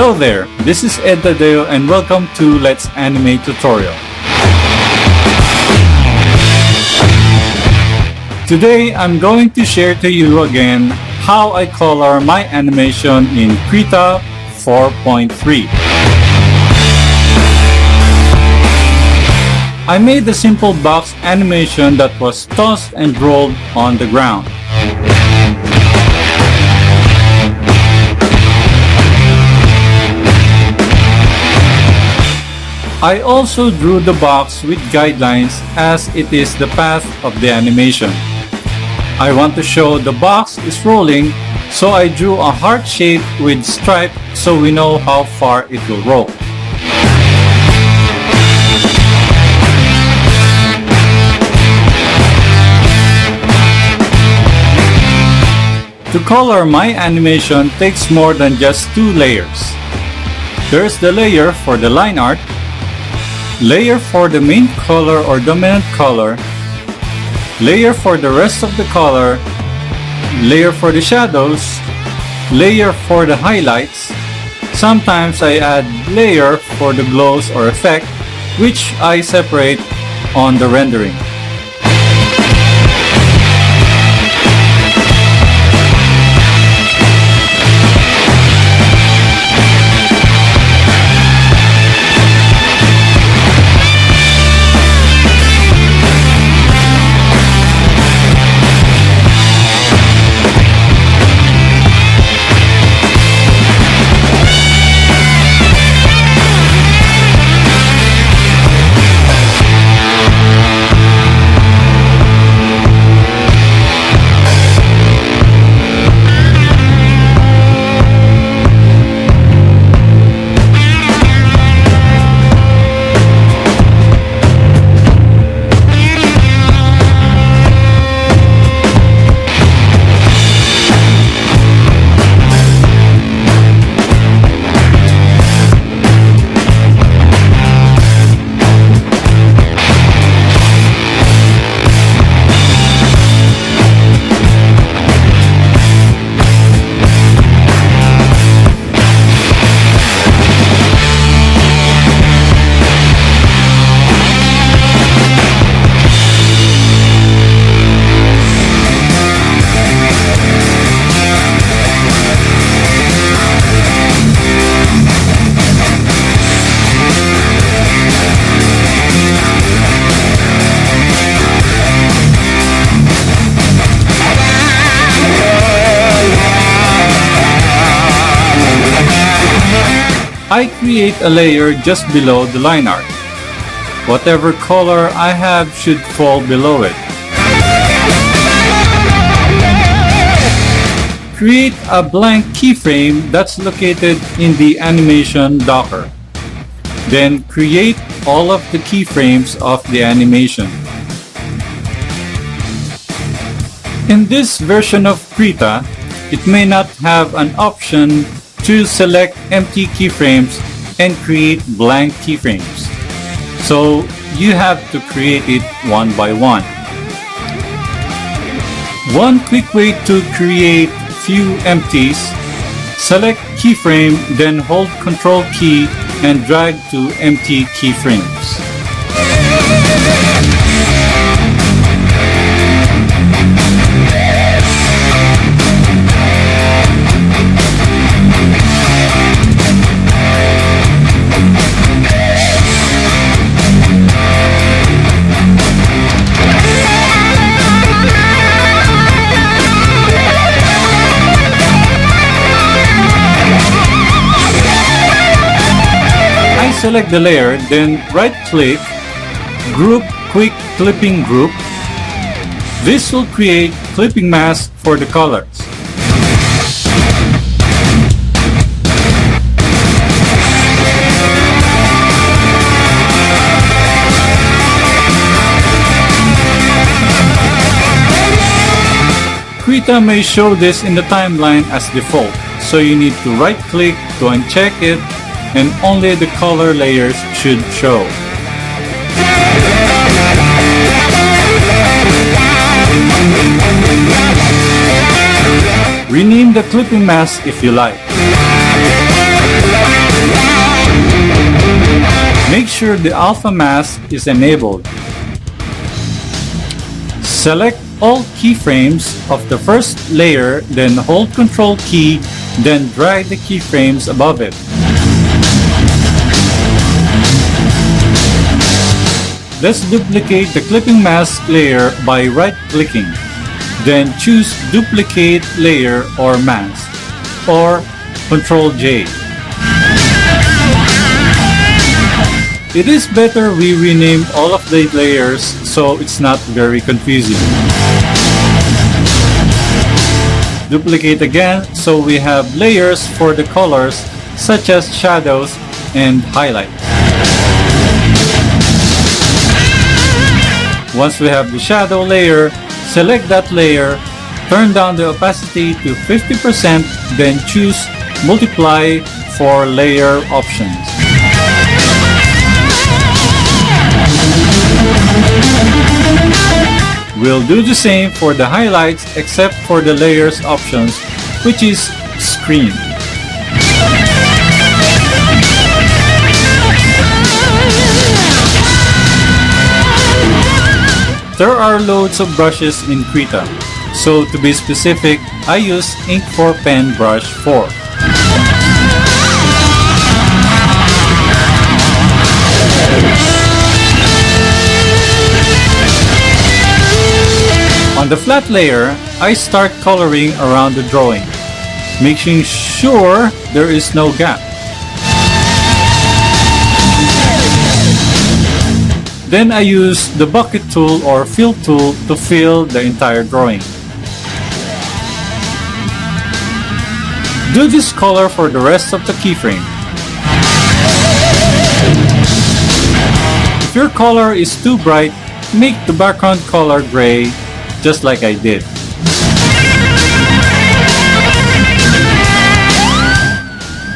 Hello there, this is Tadeo and welcome to Let's Animate tutorial. Today I'm going to share to you again how I color my animation in Krita 4.3. I made a simple box animation that was tossed and rolled on the ground. I also drew the box with guidelines as it is the path of the animation. I want to show the box is rolling, so I drew a heart shape with stripe so we know how far it will roll. To color my animation takes more than just 2 layers. There's the layer for the line art, layer for the main color or dominant color, layer for the rest of the color, layer for the shadows, layer for the highlights. Sometimes I add layer for the glows or effect, which I separate on the rendering. I create a layer just below the line art. Whatever color I have should fall below it. Create a blank keyframe that's located in the animation docker. Then create all of the keyframes of the animation. In this version of Krita, it may not have an option to select empty keyframes and create blank keyframes. So you have to create it one by one. One quick way to create few empties: select keyframe, then hold Ctrl key and drag to empty keyframes. Select the layer, then right-click, Group Quick Clipping Group. This will create clipping mask for the colors. Krita may show this in the timeline as default, so you need to right-click to uncheck it, and only the color layers should show. Rename the clipping mask if you like. Make sure the alpha mask is enabled. Select all keyframes of the first layer, then hold Ctrl key, then drag the keyframes above it. Let's duplicate the clipping mask layer by right-clicking. Then choose Duplicate Layer or Mask, or Ctrl J. It is better we rename all of the layers so it's not very confusing. Duplicate again so we have layers for the colors such as shadows and highlights. Once we have the shadow layer, select that layer, turn down the opacity to 50%, then choose Multiply for layer options. We'll do the same for the highlights except for the layers options, which is Screen. There are loads of brushes in Krita, so to be specific, I use Ink 4 Pen Brush 4. On the flat layer, I start coloring around the drawing, making sure there is no gap. Then I use the bucket tool or fill tool to fill the entire drawing. Do this color for the rest of the keyframe. If your color is too bright, make the background color gray, just like I did.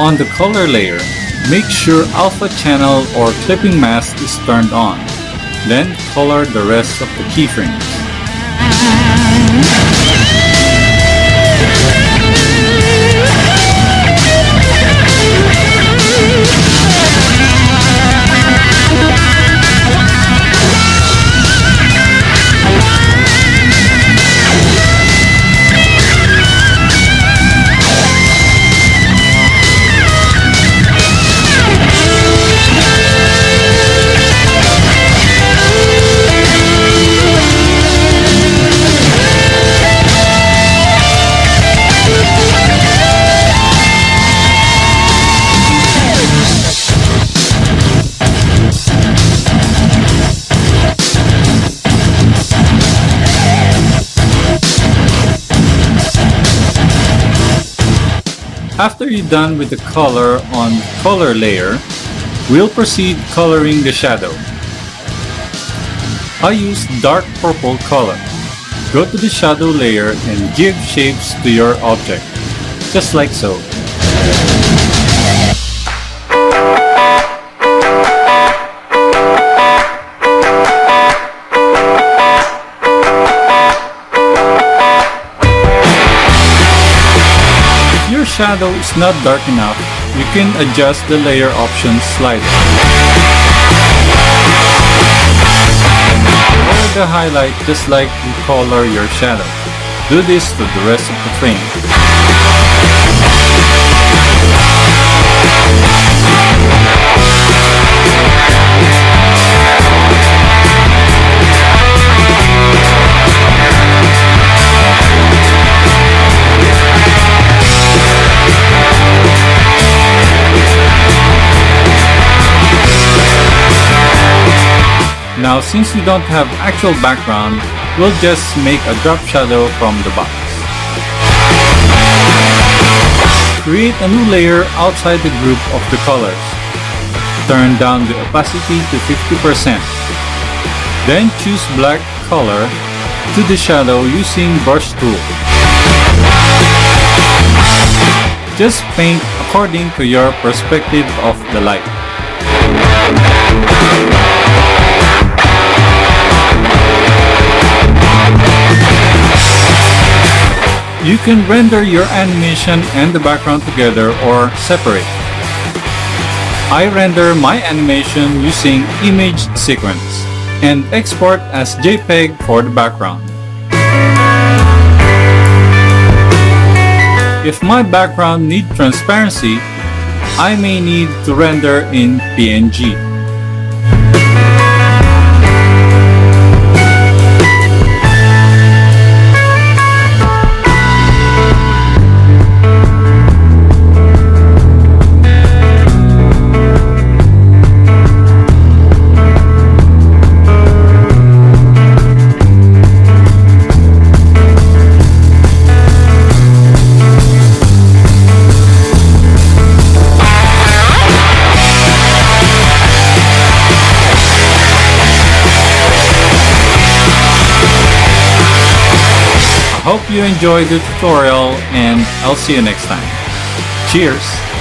On the color layer, make sure alpha channel or clipping mask is turned on. Then color the rest of the keyframes. After you're done with the color on color layer, we'll proceed coloring the shadow. I use dark purple color. Go to the shadow layer and give shapes to your object, just like so. Shadow is not dark enough, you can adjust the layer options slider. Color the highlight just like you color your shadow. Do this to the rest of the frame. Now, since we don't have actual background, we'll just make a drop shadow from the box. Create a new layer outside the group of the colors. Turn down the opacity to 50%. Then choose black color to the shadow using brush tool. Just paint according to your perspective of the light. You can render your animation and the background together or separate. I render my animation using image sequence and export as JPEG for the background. If my background needs transparency, I may need to render in PNG. Hope you enjoyed the tutorial and I'll see you next time. Cheers!